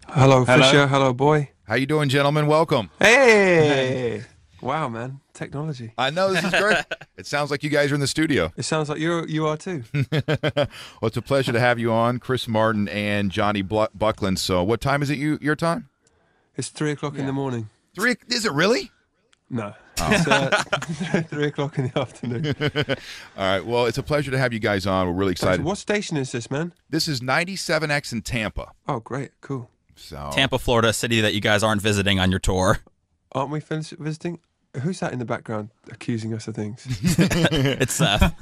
Hello, Fisher. Hello, boy. How you doing, gentlemen? Welcome. Hey! Wow, man. Technology. I know, this is great. It sounds like you guys are in the studio. It sounds like you are too. Well, it's a pleasure to have you on, Chris Martin and Johnny Buckland. So what time is it your time? It's 3 o'clock in the morning. Is it really? No. It's 3 o'clock in the afternoon. All right. Well, it's a pleasure to have you guys on. We're really excited. What station is this, man? This is 97X in Tampa. Oh, great. Cool. So Tampa, Florida, a city that you guys aren't visiting on your tour. Aren't we visiting? Who's that in the background accusing us of things? It's Seth.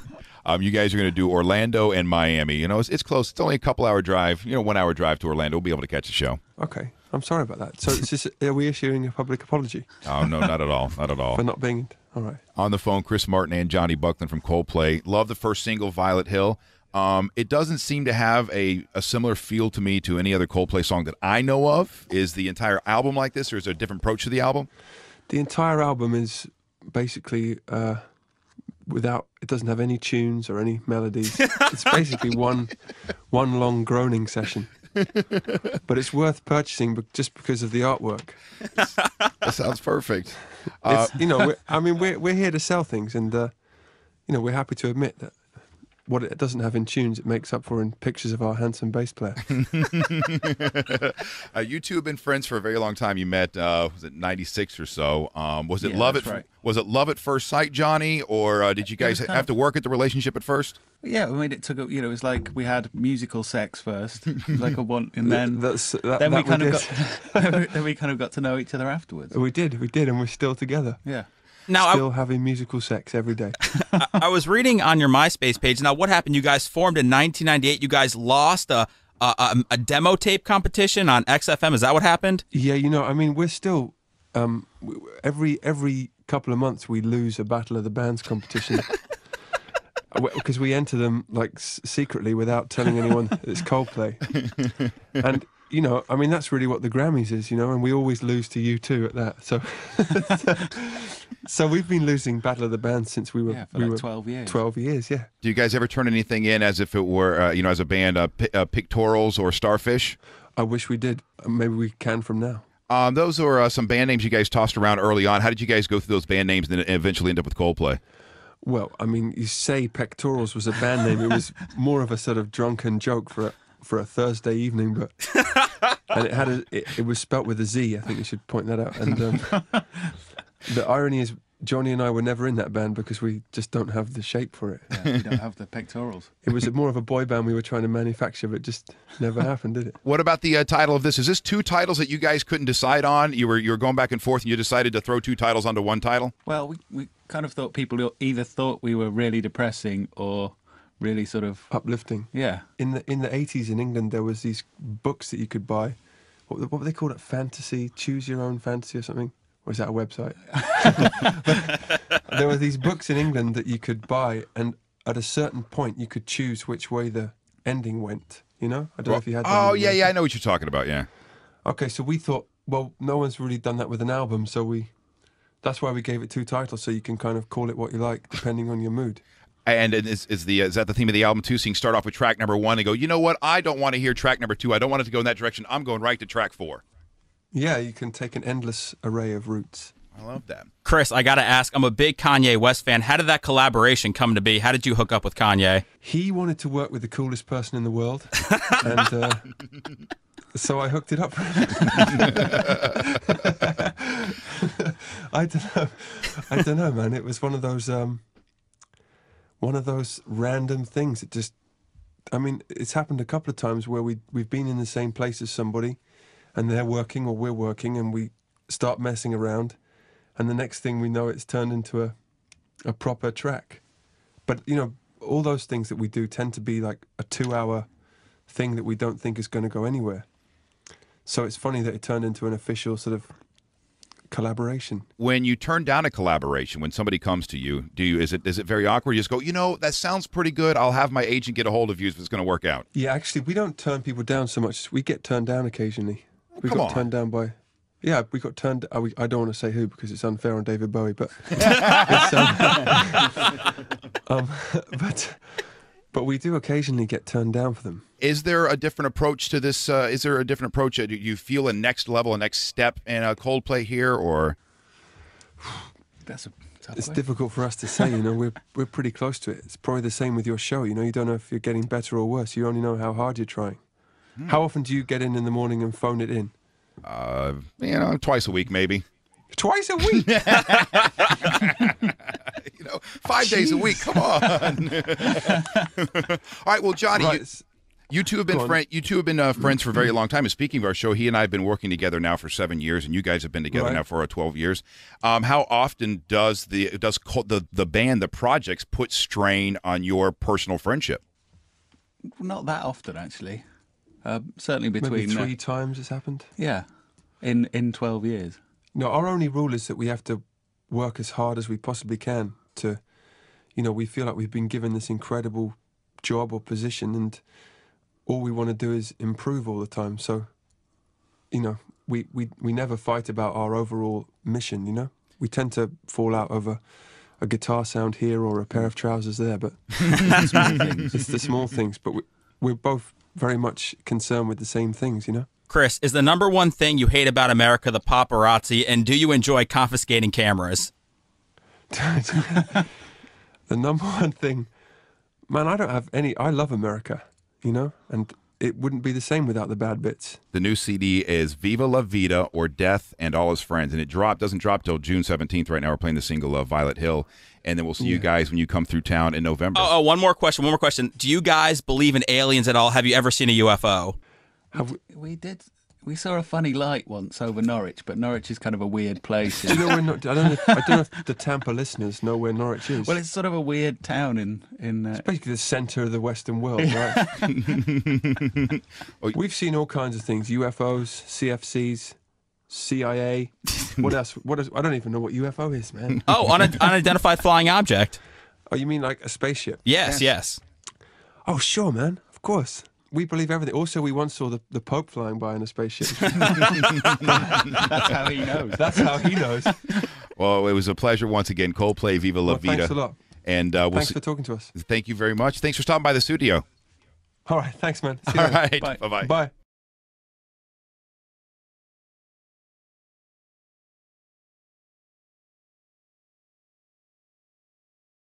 you guys are going to do Orlando and Miami. You know, it's close. It's only a couple-hour drive. 1 hour drive to Orlando. We'll be able to catch the show. Okay. I'm sorry about that. So are we issuing a public apology? Oh, no, not at all. Not at all. For not being... All right. On the phone, Chris Martin and Johnny Buckland from Coldplay. Love the first single, Violet Hill. It doesn't seem to have a similar feel to me to any other Coldplay song that I know of. Is the entire album like this, or is there a different approach to the album? The entire album is basically it doesn't have any tunes or any melodies. It's basically one long groaning session. But it's worth purchasing just because of the artwork. That sounds perfect. We're here to sell things, and we're happy to admit that what it doesn't have in tunes, it makes up for in pictures of our handsome bass player. You two have been friends for a very long time. You met, was it 96 or so? Was it Was it love at first sight, Johnny, or did you guys have to work at the relationship at first? Yeah, I mean, it took it was like we had musical sex first, like a one, and then then we kind of got to know each other afterwards. We did, and we're still together. Yeah. Now, still having musical sex every day. I was reading on your MySpace page. Now, what happened? You guys formed in 1998. You guys lost a demo tape competition on XFM. Is that what happened? Yeah, we're still every couple of months we lose a Battle of the Bands competition because we enter them like secretly without telling anyone it's Coldplay. And that's really what the Grammys is, and we always lose to U2 at that. So we've been losing Battle of the Bands since we were 12 years. 12 years, yeah. Do you guys ever turn anything in as if it were, as a band, Pictorials or Starfish? I wish we did. Maybe we can from now. Those are some band names you guys tossed around early on. How did you guys go through those band names and then eventually end up with Coldplay? Well, you say Pectorals was a band name. It was more of a sort of drunken joke for a Thursday evening, and it was spelt with a Z. I think you should point that out. And the irony is, Johnny and I were never in that band because we just don't have the shape for it. Yeah, we don't have the pectorals. It was more of a boy band we were trying to manufacture, but it just never happened, did it? What about the title of this? Is this two titles that you guys couldn't decide on? You were going back and forth, and you decided to throw two titles onto one title? Well, we kind of thought people either thought we were really depressing or really sort of uplifting. Yeah. In the 80s in England, there was these books that you could buy. What were they called? It Fantasy, Choose Your Own Fantasy or something. Or is that a website? There were these books in England that you could buy, and at a certain point you could choose which way the ending went. I don't know if you had that. Oh, yeah, I know what you're talking about, yeah. Okay, so we thought, well, no one's really done that with an album, so that's why we gave it two titles, so you can kind of call it what you like, depending on your mood. And is that the theme of the album, too? So you can start off with track number 1 and go, you know what? I don't want to hear track number 2. I don't want it to go in that direction. I'm going right to track 4. Yeah, you can take an endless array of routes. I love that. Chris, I got to ask, I'm a big Kanye West fan. How did that collaboration come to be? How did you hook up with Kanye? He wanted to work with the coolest person in the world, and so I hooked it up. I don't know, man. It was one of those random things. It's happened a couple of times where we've been in the same place as somebody, and they're working or we're working, and we start messing around, and the next thing we know, it's turned into a proper track. But all those things that we do tend to be like a 2-hour thing that we don't think is going to go anywhere. So it's funny that it turned into an official sort of collaboration. When you turn down a collaboration, when somebody comes to you, is it very awkward? You just go, that sounds pretty good. I'll have my agent get a hold of you if it's going to work out. Yeah, actually, we don't turn people down so much. We get turned down occasionally. We got turned down by... Yeah, we got turned... I don't want to say who because it's unfair on David Bowie, but... But we do occasionally get turned down for them. Is there a different approach to this? Is there a different approach? Do you feel a next level, a next step in Coldplay here, or? That's a tough It's question. difficult for us to say. You know, we're pretty close to it. It's probably the same with your show. You know, you don't know if you're getting better or worse. You only know how hard you're trying. How often do you get in the morning and phone it in? You know, twice a week maybe. Twice a week. 5 days a week. Come on. All right. Well, Johnny, Right. you two have been friends for a very long time. And speaking of our show, he and I have been working together now for 7 years, and you guys have been together now for 12 years. How often does the band, the projects, put strain on your personal friendship? Not that often, actually. Certainly between Maybe 3 times it's happened. Yeah, in 12 years. No, our only rule is that we have to work as hard as we possibly can to, we feel like we've been given this incredible job or position, and all we want to do is improve all the time. So, we never fight about our overall mission, We tend to fall out over a guitar sound here or a pair of trousers there, but it's the small things. But we're both very much concerned with the same things, Chris, is the number one thing you hate about America the paparazzi, and do you enjoy confiscating cameras? The number one thing, man, I don't have any. I love America, and it wouldn't be the same without the bad bits. The new CD is Viva La Vida, or Death and All His Friends, and it doesn't drop till June 17th. Right now we're playing the single Violet Hill, and then we'll see you guys when you come through town in November. Oh, one more question. Do you guys believe in aliens at all? Have you ever seen a UFO? We did. We saw a funny light once over Norwich, but Norwich is kind of a weird place. Do you know I don't know if the Tampa listeners know where Norwich is. Well, it's sort of a weird town in It's basically the centre of the Western world, right? We've seen all kinds of things: UFOs, CFCs, CIA. What else? I don't even know what UFO is, man. Oh, unidentified flying object. Oh, you mean like a spaceship? Yes. Oh, sure, man. Of course. We believe everything. Also, we once saw the Pope flying by in a spaceship. That's how he knows. That's how he knows. Well, it was a pleasure once again. Coldplay, Viva La Vida. Thanks a lot. And thanks for talking to us. Thank you very much. Thanks for stopping by the studio. All right. Thanks, man. See All you later. right. Bye. Bye-bye. Bye.